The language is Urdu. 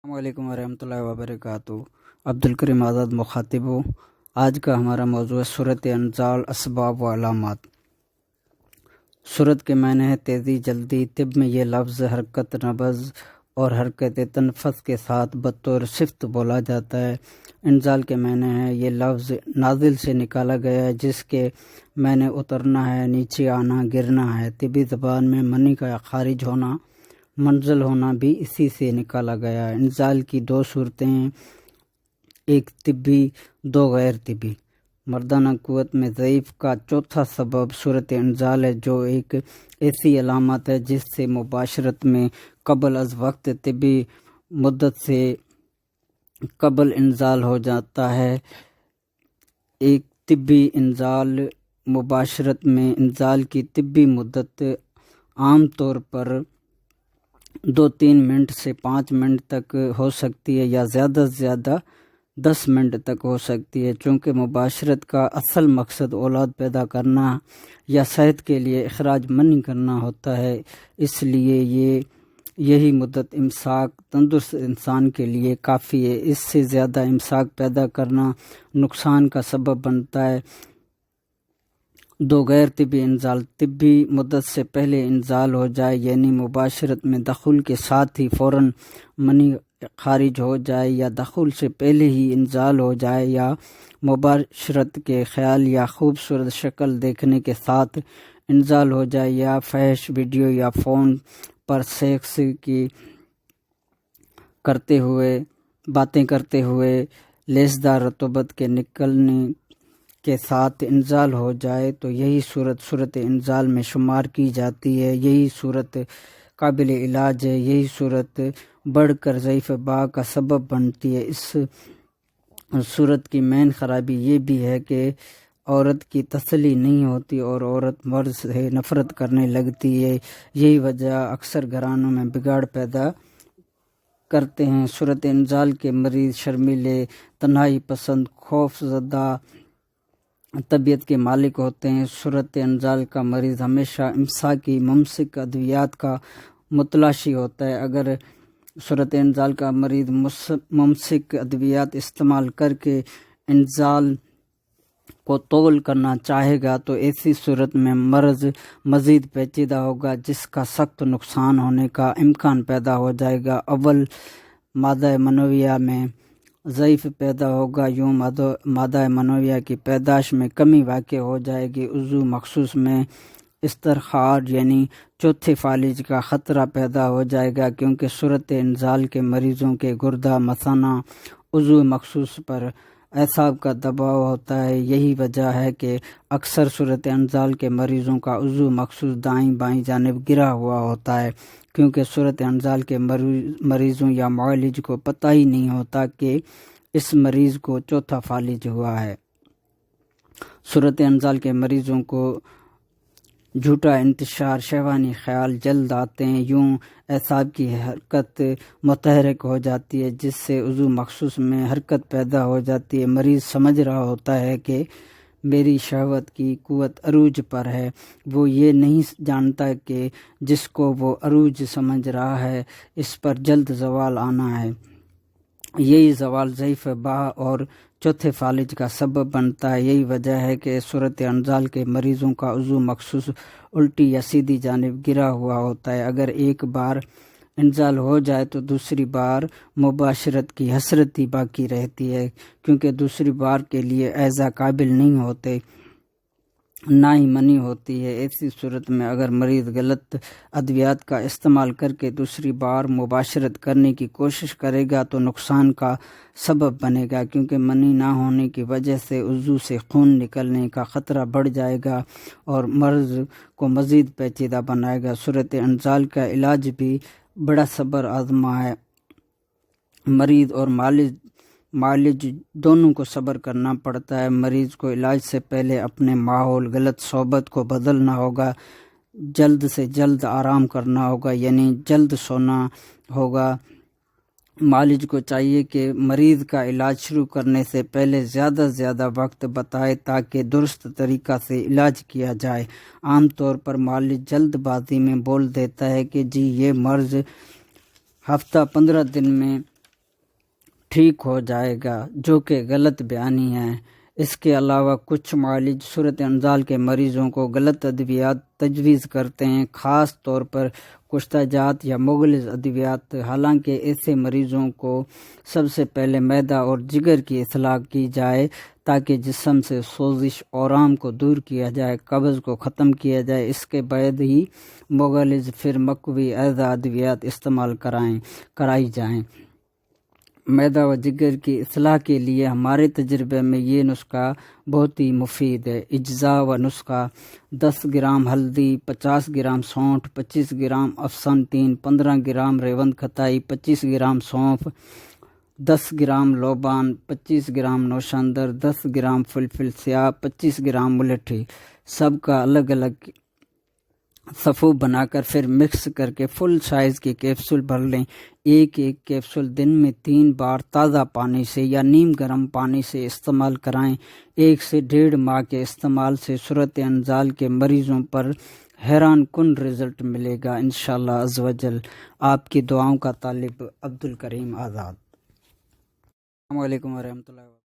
السلام علیکم ورحمۃ اللہ وبرکاتہ۔ عبدالکریم آزاد مخاطب ہوں۔ آج کا ہمارا موضوع ہے صورت انزال، اسباب و علامات۔ صورت کے معنی ہے تیزی، جلدی۔ طب میں یہ لفظ حرکت نبض اور حرکت تنفس کے ساتھ بطور صفت بولا جاتا ہے۔ انزال کے معنی ہے یہ لفظ نازل سے نکالا گیا ہے، جس کے معنی اترنا ہے، نیچے آنا، گرنا ہے۔ طبی زبان میں منی کا خارج ہونا، منزل ہونا بھی اسی سے نکالا گیا ہے۔ انزال کی دو صورتیں ہیں، ایک طبی، دو غیر طبی۔ مردانہ قوت میں ضعیف کا چوتھا سبب صورت انزال ہے، جو ایک ایسی علامت ہے جس سے مباشرت میں قبل از وقت طبی مدت سے قبل انزال ہو جاتا ہے۔ ایک طبی انزال، مباشرت میں انزال کی طبی مدت عام طور پر 2-3 منٹ سے 5 منٹ تک ہو سکتی ہے، یا زیادہ سے زیادہ 10 منٹ تک ہو سکتی ہے۔ چونکہ مباشرت کا اصل مقصد اولاد پیدا کرنا یا صحت کے لیے اخراج منی کرنا ہوتا ہے، اس لیے یہی مدت امساک تندرست انسان کے لیے کافی ہے۔ اس سے زیادہ امساک پیدا کرنا نقصان کا سبب بنتا ہے۔ دو غیر طبی انزال، طبی مدت سے پہلے انزال ہو جائے، یعنی مباشرت میں دخول کے ساتھ ہی فوراً منی خارج ہو جائے، یا دخول سے پہلے ہی انزال ہو جائے، یا مباشرت کے خیال یا خوبصورت شکل دیکھنے کے ساتھ انزال ہو جائے، یا فحش ویڈیو یا فون پر سیکس کی باتیں کرتے ہوئے لیسدار رطوبت کے نکلنے کے ساتھ انزال ہو جائے، تو یہی صورت انزال میں شمار کی جاتی ہے۔ یہی صورت قابل علاج ہے۔ یہی صورت بڑھ کر ضعیف باء کا سبب بنتی ہے۔ اس صورت کی مین خرابی یہ بھی ہے کہ عورت کی تسلی نہیں ہوتی اور عورت مرد سے نفرت کرنے لگتی ہے۔ یہی وجہ اکثر گھرانوں میں بگاڑ پیدا کرتے ہیں۔ صورت انزال کے مریض شرمیلے، تنہائی پسند، خوف زدہ طبیعت کے مالک ہوتے ہیں۔ صورت انزال کا مریض ہمیشہ امساکی ممسک ادویات کا متلاشی ہوتا ہے۔ اگر صورت انزال کا مریض ممسک ادویات استعمال کر کے انزال کو طول کرنا چاہے گا تو ایسی صورت میں مرض مزید پیچیدہ ہوگا، جس کا سخت نقصان ہونے کا امکان پیدا ہو جائے گا۔ اول مادہ منویہ میں ضعف پیدا ہوگا، یوں مادہ منویہ کی پیدائش میں کمی واقع ہو جائے گی۔ عضو مخصوص میں استرخار یعنی چوتھے فالج کا خطرہ پیدا ہو جائے گا، کیونکہ صورت انزال کے مریضوں کے گردہ مثانہ عضو مخصوص پر اعصاب کا دباؤ ہوتا ہے۔ یہی وجہ ہے کہ اکثر صورت انزال کے مریضوں کا عضو مخصوص دائیں بائیں جانب گرا ہوا ہوتا ہے، کیونکہ صورت انزال کے مریضوں یا معالج کو پتہ ہی نہیں ہوتا کہ اس مریض کو چوتھا فالج ہوا ہے۔ صورت انزال کے مریضوں کو جھوٹا انتشار، شہوانی خیال جلد آتے ہیں، یوں اعصاب کی حرکت متحرک ہو جاتی ہے، جس سے عضو مخصوص میں حرکت پیدا ہو جاتی ہے۔ مریض سمجھ رہا ہوتا ہے کہ میری شہوت کی قوت عروج پر ہے، وہ یہ نہیں جانتا کہ جس کو وہ عروج سمجھ رہا ہے اس پر جلد زوال آنا ہے۔ یہی زوال ضعیف باء اور چوتھے فالج کا سبب بنتا ہے۔ یہی وجہ ہے کہ صورت انزال کے مریضوں کا عضو مخصوص الٹی یا سیدھی جانب گرا ہوا ہوتا ہے۔ اگر ایک بار انزال ہو جائے تو دوسری بار مباشرت کی حسرت ہی باقی رہتی ہے، کیونکہ دوسری بار کے لیے اعضاء قابل نہیں ہوتے، نہ ہی منی ہوتی ہے۔ ایسی صورت میں اگر مریض غلط ادویات کا استعمال کر کے دوسری بار مباشرت کرنے کی کوشش کرے گا تو نقصان کا سبب بنے گا، کیونکہ منی نہ ہونے کی وجہ سے عضو سے خون نکلنے کا خطرہ بڑھ جائے گا اور مرض کو مزید پیچیدہ بنائے گا۔ صورت انزال کا علاج بھی بڑا صبر آزما ہے۔ مریض اور معالج دونوں کو صبر کرنا پڑتا ہے۔ مریض کو علاج سے پہلے اپنے ماحول، غلط صحبت کو بدلنا ہوگا، جلد سے جلد آرام کرنا ہوگا، یعنی جلد سونا ہوگا۔ معالج کو چاہیے کہ مریض کا علاج شروع کرنے سے پہلے زیادہ سے زیادہ وقت بتائے تاکہ درست طریقہ سے علاج کیا جائے۔ عام طور پر معالج جلد بازی میں بول دیتا ہے کہ جی یہ مرض ہفتہ 15 دن میں ٹھیک ہو جائے گا، جو کہ غلط بیانی ہے۔ اس کے علاوہ کچھ معالج صورت انزال کے مریضوں کو غلط ادویات تجویز کرتے ہیں، خاص طور پر کشتہ جات یا مغلظ ادویات۔ حالانکہ ایسے مریضوں کو سب سے پہلے معدہ اور جگر کی اصلاح کی جائے تاکہ جسم سے سوزش اورام کو دور کیا جائے، قبض کو ختم کیا جائے۔ اس کے بعد ہی مغلظ پھر مقوی اعضا ادویات استعمال کرائی جائیں۔ معدہ و جگر کی اصلاح کے لیے ہمارے تجربے میں یہ نسخہ بہت ہی مفید ہے۔ اجزاء و نسخہ: 10 گرام ہلدی، 50 گرام سونٹھ، 25 گرام افسنٹین، 15 گرام ریوند کھٹائی، 25 گرام سونف، 10 گرام لوبان، 25 گرام نوشاندر، 10 گرام فلفل سیاہ، 25 گرام ملٹھی۔ سب کا الگ الگ صفو بنا کر پھر مکس کر کے فل سائز کے کیپسول بھر لیں۔ ایک کیپسول دن میں 3 بار تازہ پانی سے یا نیم گرم پانی سے استعمال کرائیں۔ 1 سے 1.5 ماہ کے استعمال سے صورت انزال کے مریضوں پر حیران کن رزلٹ ملے گا انشاءاللہ عز و جل۔ آپ کی دعاؤں کا طالب عبدالکریم آزاد۔ السلام علیکم ورحمۃ اللہ وبرکاتہ۔